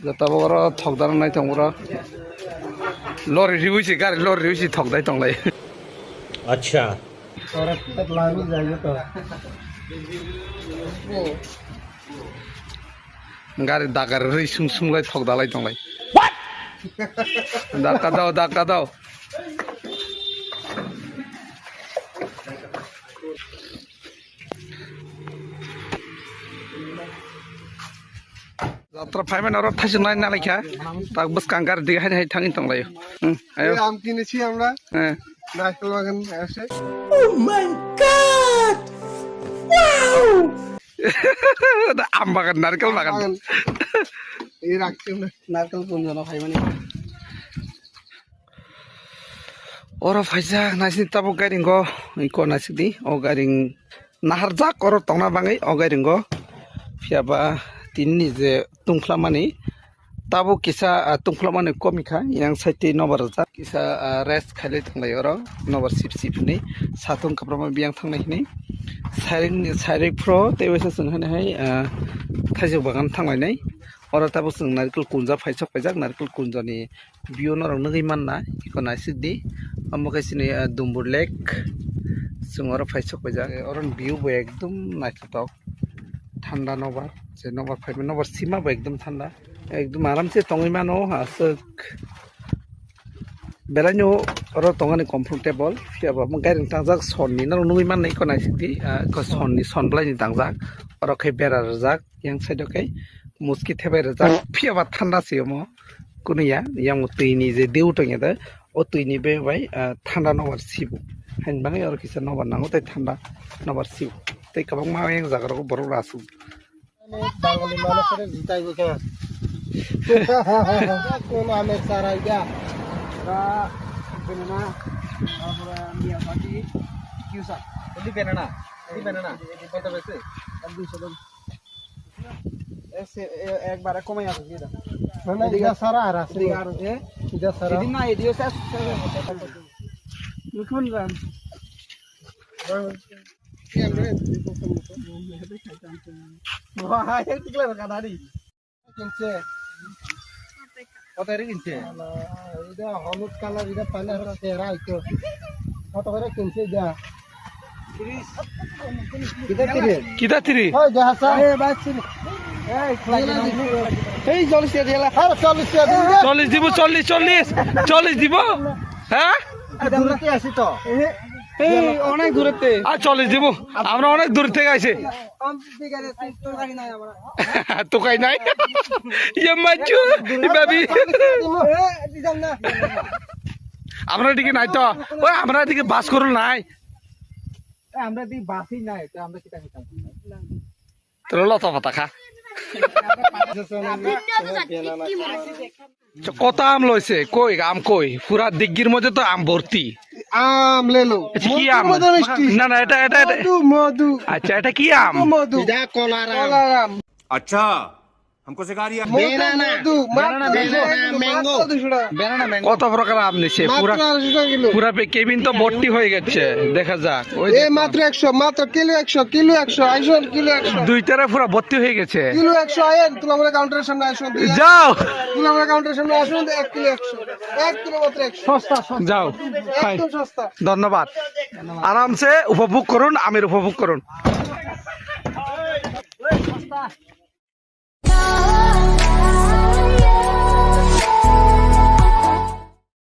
Jatabo ora thokdar nai tong ora. Lori riusi gari lori riusi thokdai tong lai. अच्छा और तक लानी जाएगा तो Gari dagar ri sung sung lai thokda lai tong lai. Daka dao. Jatra phaiman ora thasi nai na laikha. Tak bus kangar diga hai thangin tong lai. Ayo. আম কিনেছি আমরা Eh. নারকেল বাগান আসে Am bagan narkel bagan. এই রাখছি আমরা নারকেল কোন জন ভাই মানে Ora faisa nasi tabu garing go iko nasi di o garing nahar jak oro tongna bangai o garing go fiaba tinni je tungklamani tabu kisa tungklamani komika yang saiti nobar ja kisa rest khali tanglai oro nobar sip ni satung kaprama biang tangnai ni saring pro tewesa sunghane hai thajok bagan tanglai nai ora tabu sung narkel kunja faisok pajak narkel kunja ni biona rong ngai manna iko nasi di amakaisini dumbur lake sungora faisok pajak oron view bo ekdom naithatok ঠান্ডা নবার যে নবার five নবার সীমা bo ekdom ঠান্ডা একদম আরামসে tongoi mano asuk belanyo oro tongani comfortable fiaba mo garing tangjak sonni na nungoi man nei ko naisidi ko sonni sonblai ni tangjak oro khai berar jak yang side kai muski thebai jak fiaba thanda simo kunuya yang tuini je deu tongeda o tuini be bai thanda nobar sibu hain bangai oro kisa nobar nango tai thanda nobar sibu tai kabang ma yang jagar ko borok rasu বাঙালি মানুষের জিতাইব কেন কোন আমের চারা ইয়া banana তারপরে মিয়া পাটি কিউসা এদি banana কত বেশি 200 টাকা এসে একবারে কমাই আছে দিদা না দিগা সারা আর আছে দিগা আর দিদা সারা দিন না এদিও শেষ লুকুন রান কি আমরা wah itu kelar kan tadi kince kota ini kince udah holud kalah udah panas harus terah itu kota kira kince dah kita tiri oh jahasa baik sini hey jolis ya dia lah harus jolis ya dia 40 দিব 40 দিব হ্যাঁ ada berarti asih toh এই অনেক দূরেতে আর 40 দিব আমরা অনেক দূর থেকে আইছে তো কাই নাই ইয়া মাচু বাবি আমরা দিকে নাই তো ওই আমরা দিকে বাস করল নাই আমরা দিকে বাসই নাই তো আমরা কিটা খেতাম তোর লতা পাতা খা কত আম লইছে কই আম কই পুরা দিগ্গির মধ্যে তো আম ভর্তি আম লেলো কি আম না না এটা মধু আচ্ছা এটা কি আম মধু এটা কলারাম अच्छा हमको सिखा रही है কত প্রকার আম নিছে পুরা পুরা কেবিন তো ভর্তি হয়ে গেছে দেখা যাক ওই মাত্র 100 মাত্র কিলো 100 আইসন কিলো 100 দুইটারে পুরা ভর্তি হয়ে গেছে কিলো 100 আয়েন তুমি আমরা কাউন্টারের সামনে আসুন যাও তুমি আমরা কাউন্টারের সামনে আসুন 1 কিলো 100 1 কিলো মাত্র 100 সস্তা যাও একদম সস্তা ধন্যবাদ আরামসে উপভোগ করুন আমের উপভোগ করুন